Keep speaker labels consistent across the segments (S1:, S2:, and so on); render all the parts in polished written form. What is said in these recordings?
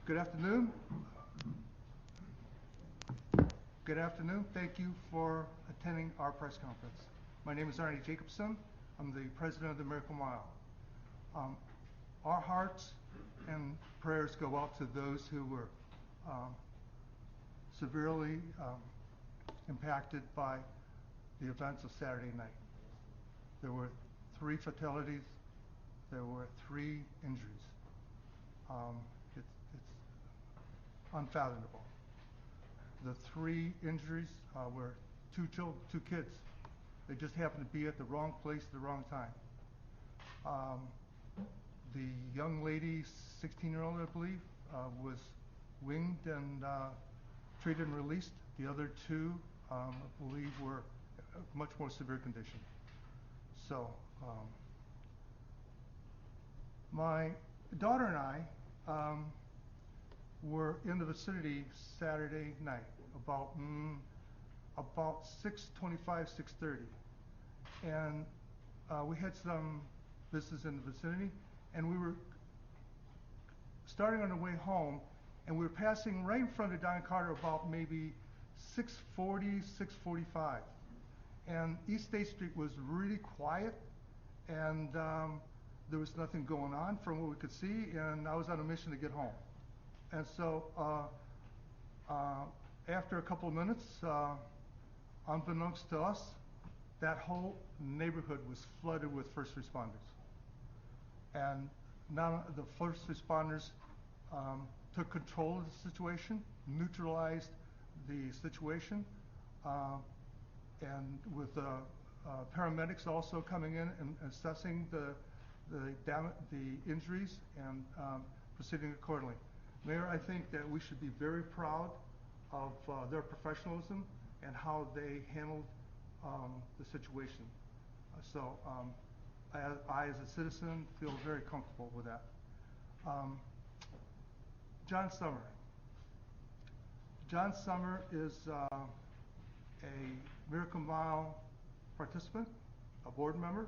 S1: Good afternoon. Good afternoon. Thank you for attending our press conference. My name is Arnie Jacobson. I'm the president of the Miracle Mile. Our hearts and prayers go out to those who were severely impacted by the events of Saturday night. There were 3 fatalities. There were 3 injuries. It's unfathomable. The 3 injuries were 2 kids. They just happened to be at the wrong place at the wrong time. The young lady, 16-year-old, I believe, was winged and treated and released. The other 2, I believe, were much more severe condition. So, my daughter and I were in the vicinity Saturday night, about 6:25, 6:30, and we had some business in the vicinity, and we were starting on the way home, and we were passing right in front of Don Carter about maybe 6:40, 6:45, and East State Street was really quiet, and there was nothing going on from what we could see, and I was on a mission to get home. And so after a couple of minutes, unbeknownst to us, that whole neighborhood was flooded with first responders. And now the first responders took control of the situation, neutralized the situation, and with paramedics also coming in and assessing the injuries and proceeding accordingly. Mayor, I think that we should be very proud of their professionalism and how they handled the situation. So I, as a citizen, feel very comfortable with that. John Summer. John Summer is a Miracle Mile participant, a board member.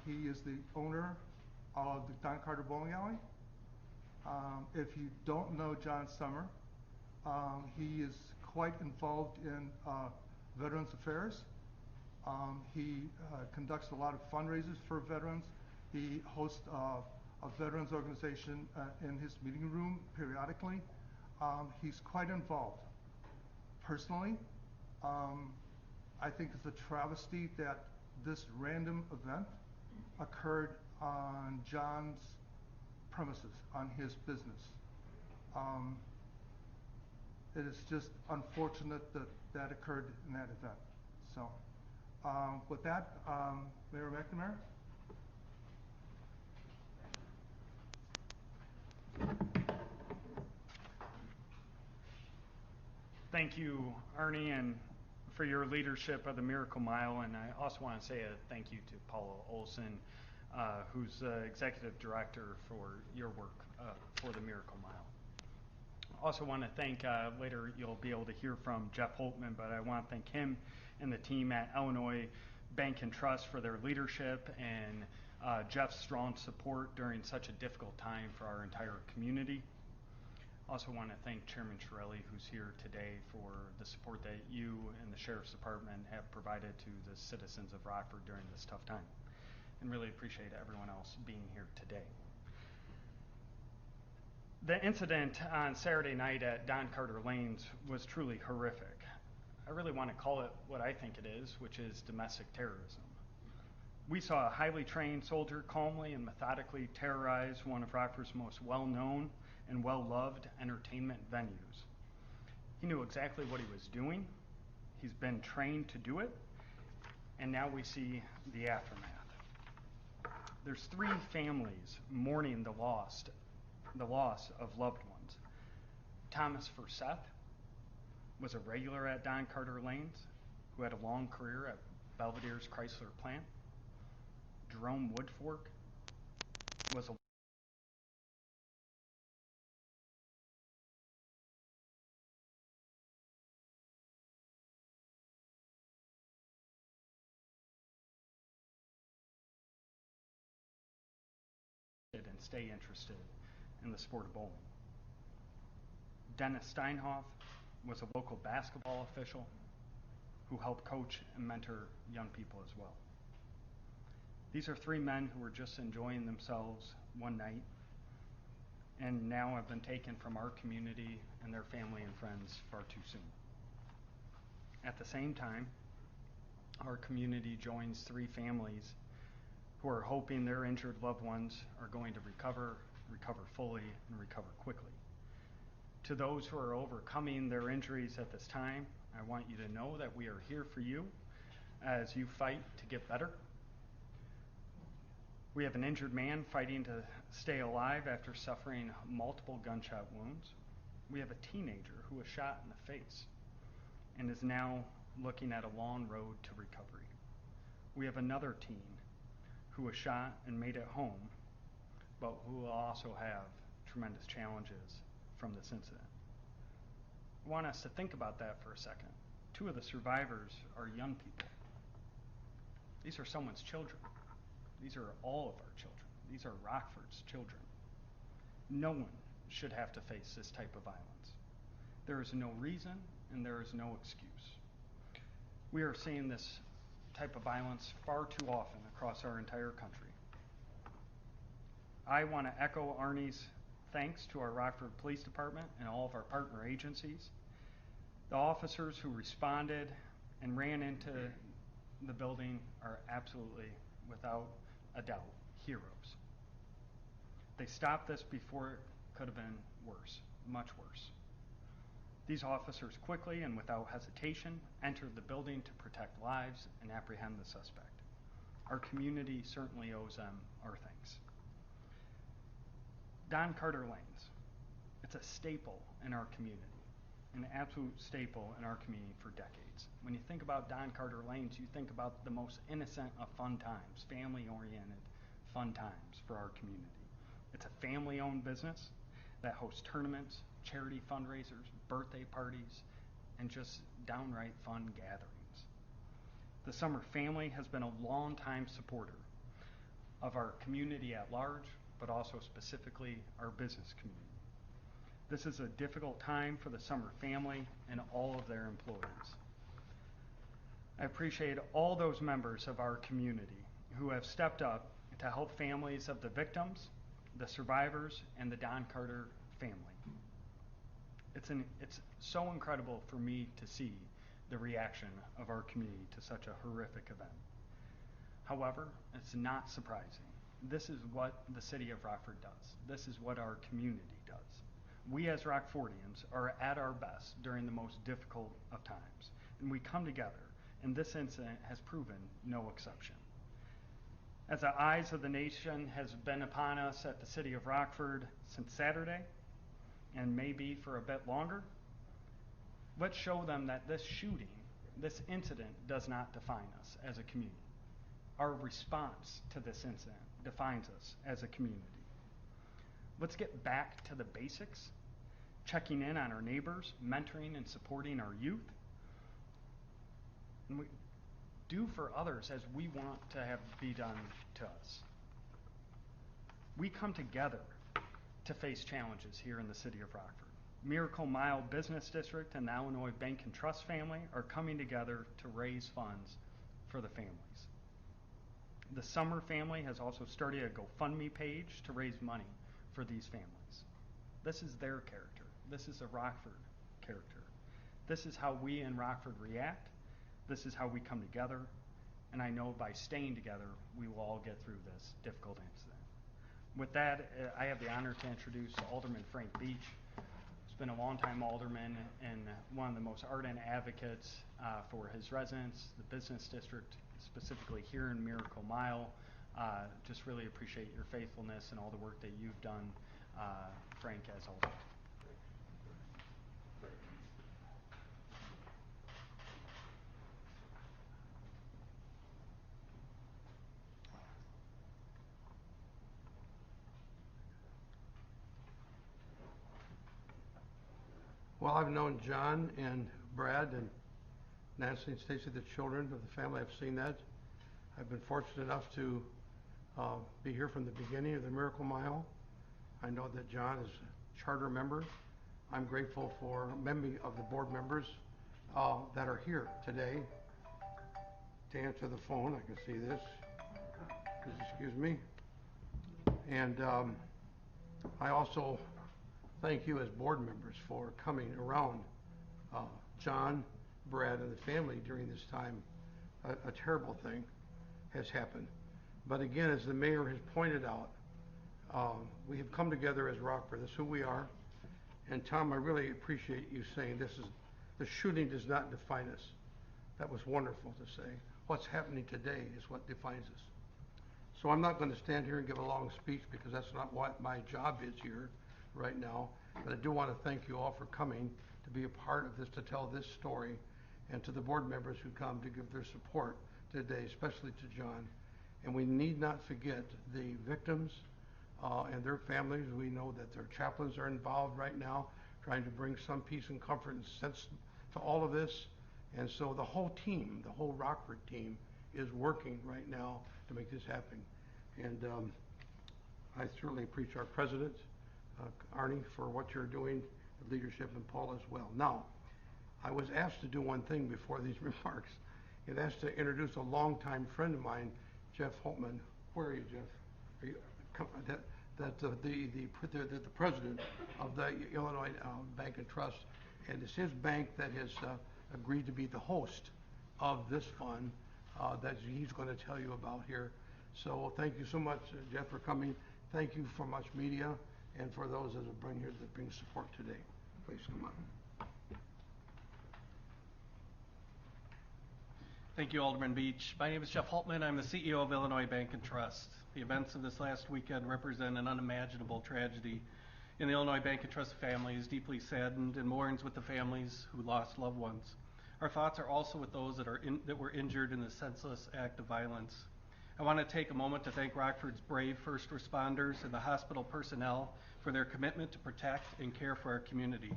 S1: He is the owner of the Don Carter Bowling Alley. If you don't know John Summer, he is quite involved in Veterans Affairs. He conducts a lot of fundraisers for veterans. He hosts a veterans organization in his meeting room periodically. He's quite involved. Personally, I think it's a travesty that this random event occurred on John's premises, on his business. It is just unfortunate that that occurred in that event. So with that, Mayor McNamara.
S2: Thank you, Arnie, and for your leadership of the Miracle Mile, and I also want to say a thank you to Paula Olson, who's the executive director for your work for the Miracle Mile. Also want to thank, later you'll be able to hear from Jeff Holtman, but I want to thank him and the team at Illinois Bank and Trust for their leadership and Jeff's strong support during such a difficult time for our entire community. Also want to thank Chairman Chiarelli, who's here today, for the support that you and the Sheriff's Department have provided to the citizens of Rockford during this tough time, and really appreciate everyone else being here today. The incident on Saturday night at Don Carter Lanes was truly horrific. I really want to call it what I think it is, which is domestic terrorism. We saw a highly trained soldier calmly and methodically terrorize one of Rockford's most well-known and well-loved entertainment venues. He knew exactly what he was doing. He's been trained to do it, and now we see the aftermath. There's 3 families mourning the loss of loved ones. Thomas Forseth was a regular at Don Carter Lanes who had a long career at Belvedere's Chrysler plant. Jerome Woodfork was a and stay interested in the sport of bowling. Dennis Steinhoff was a local basketball official who helped coach and mentor young people as well. These are three men who were just enjoying themselves one night and now have been taken from our community and their family and friends far too soon. At the same time, our community joins three families who are hoping their injured loved ones are going to recover fully, and recover quickly. To those who are overcoming their injuries at this time, I want you to know that we are here for you as you fight to get better. We have an injured man fighting to stay alive after suffering multiple gunshot wounds. We have a teenager who was shot in the face and is now looking at a long road to recovery. We have another teen who was shot and made it home, but who will also have tremendous challenges from this incident. I want us to think about that for a second. Two of the survivors are young people. These are someone's children. These are all of our children. These are Rockford's children. No one should have to face this type of violence. There is no reason and there is no excuse. We are seeing this type of violence far too often across our entire country. I want to echo Arnie's thanks to our Rockford Police Department and all of our partner agencies. The officers who responded and ran into the building are absolutely, without a doubt, heroes. They stopped this before it could have been worse, much worse. These officers quickly and without hesitation entered the building to protect lives and apprehend the suspect. Our community certainly owes them our thanks. Don Carter Lanes. It's a staple in our community, an absolute staple in our community for decades. When you think about Don Carter Lanes, you think about the most innocent of fun times, family-oriented fun times for our community. It's a family-owned business that hosts tournaments, charity fundraisers, birthday parties, and just downright fun gatherings. The Summer family has been a long-time supporter of our community at large, but also specifically our business community. This is a difficult time for the Summer family and all of their employees. I appreciate all those members of our community who have stepped up to help families of the victims, the survivors, and the Don Carter family. It's so incredible for me to see the reaction of our community to such a horrific event. However, it's not surprising. This is what the city of Rockford does. This is what our community does. We as Rockfordians are at our best during the most difficult of times, and we come together, and this incident has proven no exception. As the eyes of the nation has been upon us at the city of Rockford since Saturday, and maybe for a bit longer, let's show them that this shooting, this incident, does not define us as a community. Our response to this incident defines us as a community. Let's get back to the basics, checking in on our neighbors, mentoring and supporting our youth. And we do for others as we want to have be done to us. We come together to face challenges here in the city of Rockford. Miracle Mile Business District and the Illinois Bank and Trust family are coming together to raise funds for the families. The Summer family has also started a GoFundMe page to raise money for these families. This is their character. This is a Rockford character. This is how we in Rockford react. This is how we come together. And I know by staying together, we will all get through this difficult incident. With that, I have the honor to introduce Alderman Frank Beach. He's been a longtime alderman and one of the most ardent advocates for his residents, the business district, specifically here in Miracle Mile. Just really appreciate your faithfulness and all the work that you've done, Frank, as alderman.
S3: Well, I've known John and Brad and Nancy and Stacy, the children of the family. I've seen that. I've been fortunate enough to be here from the beginning of the Miracle Mile. I know that John is a charter member. I'm grateful for many of the board members that are here today to answer the phone. I can see this. Excuse me. And I also thank you as board members for coming around John, Brad, and the family during this time. A terrible thing has happened. But again, as the mayor has pointed out, we have come together as Rockford. That's who we are. And Tom, I really appreciate you saying the shooting does not define us. That was wonderful to say. What's happening today is what defines us. So I'm not going to stand here and give a long speech because that's not what my job is here right now. But I do want to thank you all for coming to be a part of this, to tell this story, and to the board members who come to give their support today, especially to John. And we need not forget the victims and their families. We know that their chaplains are involved right now, trying to bring some peace and comfort and sense to all of this. And so the whole team, the whole Rockford team, is working right now to make this happen. And I certainly appreciate our president, Arnie, for what you're doing, the leadership, and Paul as well. Now, I was asked to do one thing before these remarks. I was asked to introduce a longtime friend of mine, Jeff Holtman. Where are you, Jeff? Are you, the president of the Illinois Bank and Trust, and it's his bank that has agreed to be the host of this fund that he's going to tell you about here. So thank you so much, Jeff, for coming. Thank you for much media and for those that bring support today. Please come on.
S4: Thank you, Alderman Beach. My name is Jeff Holtman. I'm the CEO of Illinois Bank and Trust. The events of this last weekend represent an unimaginable tragedy in the Illinois Bank and Trust family is deeply saddened and mourns with the families who lost loved ones. Our thoughts are also with those that were injured in this senseless act of violence. I want to take a moment to thank Rockford's brave first responders and the hospital personnel for their commitment to protect and care for our community.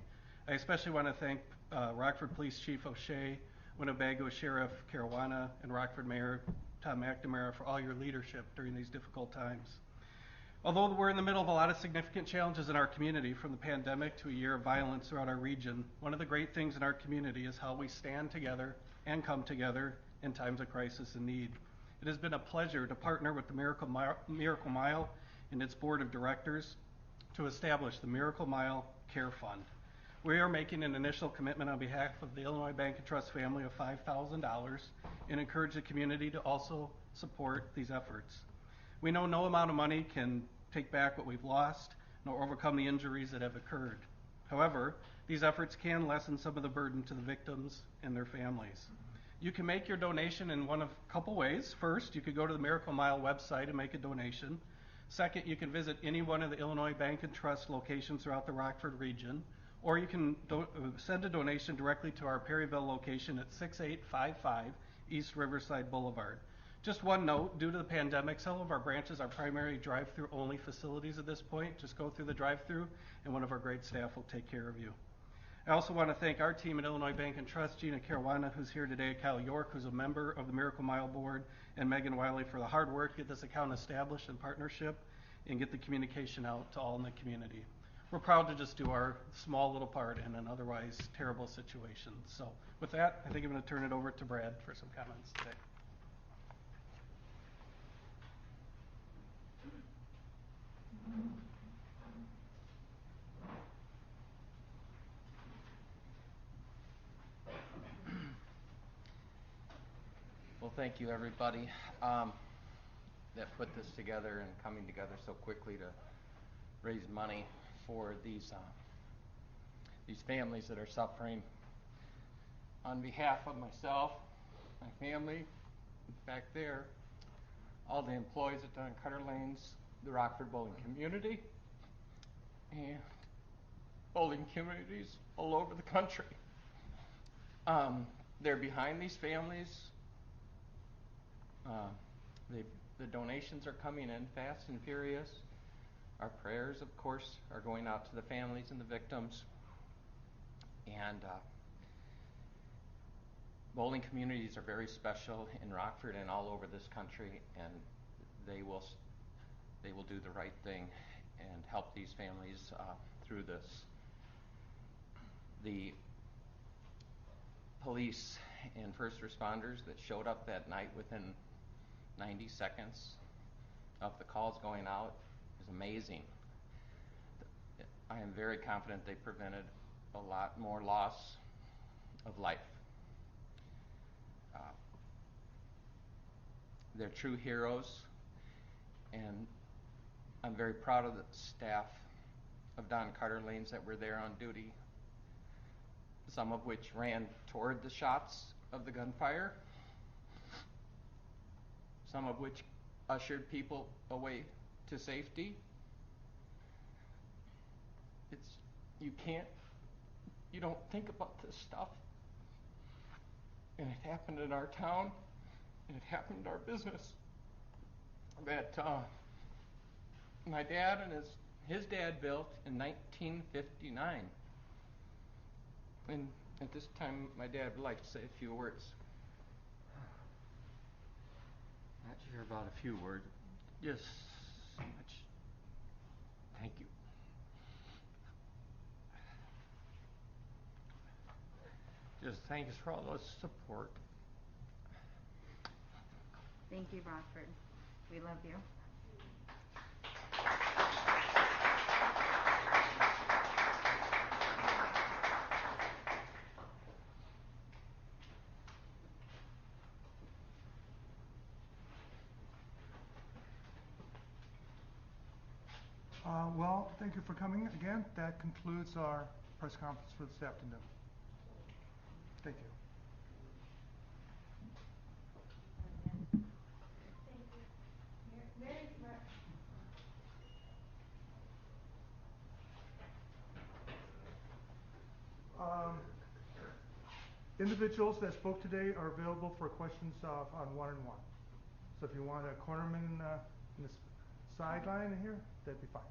S4: I especially want to thank Rockford Police Chief O'Shea, Winnebago Sheriff Caruana, and Rockford Mayor Tom McNamara for all your leadership during these difficult times. Although we're in the middle of a lot of significant challenges in our community, from the pandemic to a year of violence throughout our region, one of the great things in our community is how we stand together and come together in times of crisis and need. It has been a pleasure to partner with the Miracle Mile and its board of directors to establish the Miracle Mile Care Fund. We are making an initial commitment on behalf of the Illinois Bank and Trust family of $5,000 and encourage the community to also support these efforts. We know no amount of money can take back what we've lost nor overcome the injuries that have occurred. However, these efforts can lessen some of the burden to the victims and their families. You can make your donation in a couple ways. First, you could go to the Miracle Mile website and make a donation. Second, you can visit any one of the Illinois Bank and Trust locations throughout the Rockford region, or you can send a donation directly to our Perryville location at 6855 East Riverside Boulevard. Just one note, due to the pandemic, some of our branches are primary drive-through only facilities at this point. Just go through the drive-through and one of our great staff will take care of you. I also want to thank our team at Illinois Bank and Trust, Gina Caruana, who's here today, Kyle York, who's a member of the Miracle Mile Board, and Megan Wiley for the hard work to get this account established in partnership and get the communication out to all in the community. We're proud to just do our small little part in an otherwise terrible situation. So with that, I think I'm going to turn it over to Brad for some comments today.
S5: Well, thank you, everybody that put this together and coming together so quickly to raise money for these families that are suffering. On behalf of myself, my family, back there, all the employees at Don Carter Lanes, the Rockford bowling community, and bowling communities all over the country. They're behind these families. The donations are coming in fast and furious. Our prayers, of course, are going out to the families and the victims. And bowling communities are very special in Rockford and all over this country, and they will do the right thing and help these families through this. The police and first responders that showed up that night within 90 seconds of the calls going out is amazing. I am very confident they prevented a lot more loss of life. They're true heroes, and I'm very proud of the staff of Don Carter Lanes that were there on duty, some of which ran toward the shots of the gunfire, some of which ushered people away to safety. You don't think about this stuff. And it happened in our town, and it happened in our business. That my dad and his dad built in 1959. And at this time, my dad would like to say a few words.
S6: Not sure about a few words. Just so much. Thank you. Just thanks for all the support.
S7: Thank you, Rockford. We love you.
S1: Well, thank you for coming again. That concludes our press conference for this afternoon. Thank you. Individuals that spoke today are available for questions on one-on-one. So if you want to corner them in the sideline here, that'd be fine.